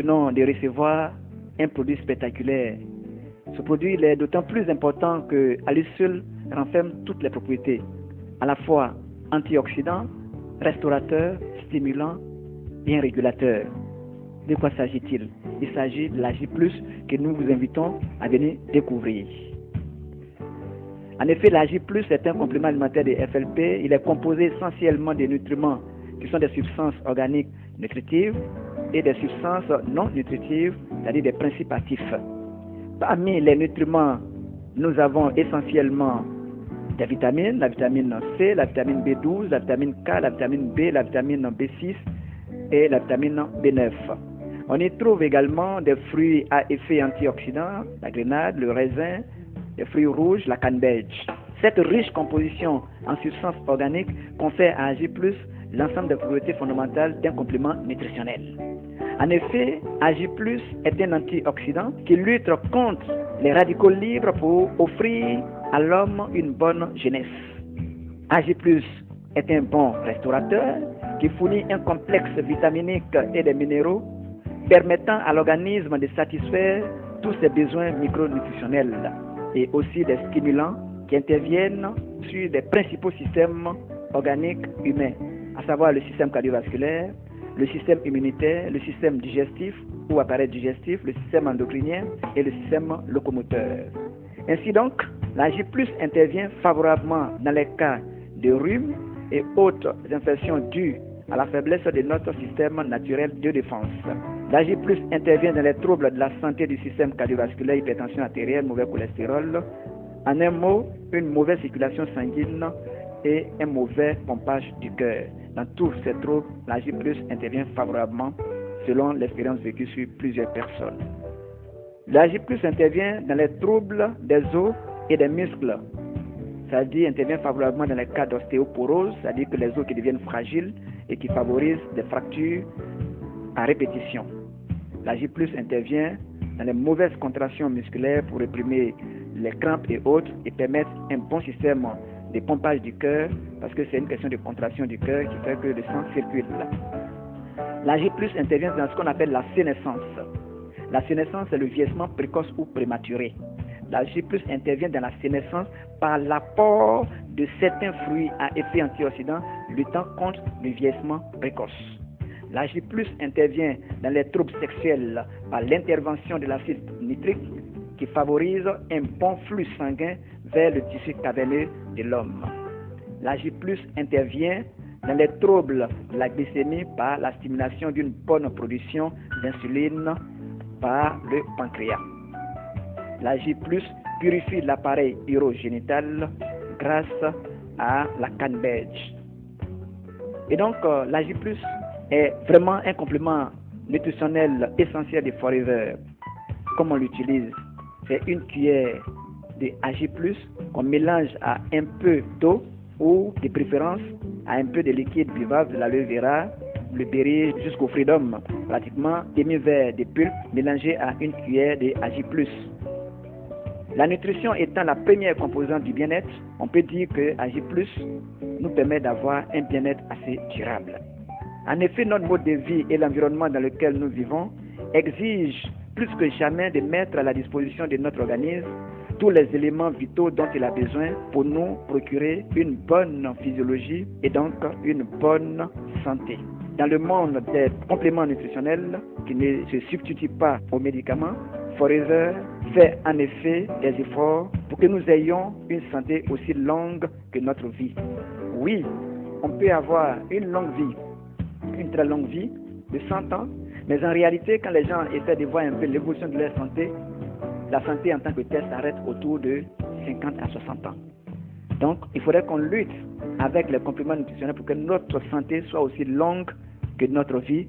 venons de recevoir un produit spectaculaire. Ce produit il est d'autant plus important qu'à lui seul renferme toutes les propriétés, à la fois antioxydant, restaurateur, stimulant et un régulateur. De quoi s'agit-il? Il s'agit de l'Agi+, que nous vous invitons à venir découvrir. En effet, l'Agi+ est un complément alimentaire des FLP. Il est composé essentiellement de nutriments qui sont des substances organiques nutritives et des substances non nutritives, c'est-à-dire des principes actifs. Parmi les nutriments, nous avons essentiellement des vitamines, la vitamine C, la vitamine B12, la vitamine K, la vitamine B, la vitamine B6 et la vitamine B9. On y trouve également des fruits à effet antioxydant, la grenade, le raisin, les fruits rouges, la canneberge. Cette riche composition en substances organiques confère à Agi+ l'ensemble des propriétés fondamentales d'un complément nutritionnel. En effet, Agi+ est un antioxydant qui lutte contre les radicaux libres pour offrir à l'homme une bonne jeunesse. Agi+ est un bon restaurateur qui fournit un complexe vitaminique et des minéraux permettant à l'organisme de satisfaire tous ses besoins micronutritionnels et aussi des stimulants qui interviennent sur les principaux systèmes organiques humains, à savoir le système cardiovasculaire, le système immunitaire, le système digestif ou appareil digestif, le système endocrinien et le système locomoteur. Ainsi donc, l'Agi+ intervient favorablement dans les cas de rhume et autres infections dues à la faiblesse de notre système naturel de défense. L'Agi+ intervient dans les troubles de la santé du système cardiovasculaire, hypertension artérielle, mauvais cholestérol. En un mot, une mauvaise circulation sanguine et un mauvais pompage du cœur. Dans tous ces troubles, l'Agi+ intervient favorablement selon l'expérience vécue sur plusieurs personnes. L'Agi+ intervient dans les troubles des os et des muscles, c'est-à-dire intervient favorablement dans les cas d'ostéoporose, c'est-à-dire que les os qui deviennent fragiles et qui favorisent des fractures à répétition. L'Agi+ intervient dans les mauvaises contractions musculaires pour réprimer les crampes et autres et permettre un bon système de pompage du cœur, parce que c'est une question de contraction du cœur qui fait que le sang circule. L'Agi+ intervient dans ce qu'on appelle la sénescence. La sénescence, c'est le vieillissement précoce ou prématuré. L'Agi+ intervient dans la sénescence par l'apport de certains fruits à effet antioxydant luttant contre le vieillissement précoce. L'Agi+ intervient dans les troubles sexuels par l'intervention de l'acide nitrique qui favorise un bon flux sanguin vers le tissu caverneux de l'homme. L'Agi+ intervient dans les troubles de la glycémie par la stimulation d'une bonne production d'insuline par le pancréas. L'Agi+ purifie l'appareil urogénital grâce à la canneberge. Et donc, l'Agi+ est vraiment un complément nutritionnel essentiel des Forever. Comment on l'utilise? C'est une cuillère de Agi+ qu'on mélange à un peu d'eau ou de préférence à un peu de liquide buvable de l'aloe vera, le berry jusqu'au freedom, pratiquement demi-verre de pulpe mélangé à une cuillère de Agi+. La nutrition étant la première composante du bien-être, on peut dire que Agi+ nous permet d'avoir un bien-être assez durable. En effet, notre mode de vie et l'environnement dans lequel nous vivons exigent plus que jamais de mettre à la disposition de notre organisme tous les éléments vitaux dont il a besoin pour nous procurer une bonne physiologie et donc une bonne santé. Dans le monde des compléments nutritionnels qui ne se substituent pas aux médicaments, Forever fait en effet des efforts pour que nous ayons une santé aussi longue que notre vie. Oui, on peut avoir une longue vie, une très longue vie de 100 ans, mais en réalité, quand les gens essaient de voir un peu l'évolution de leur santé, la santé en tant que telle s'arrête autour de 50 à 60 ans. Donc, il faudrait qu'on lutte avec les compléments nutritionnels pour que notre santé soit aussi longue que notre vie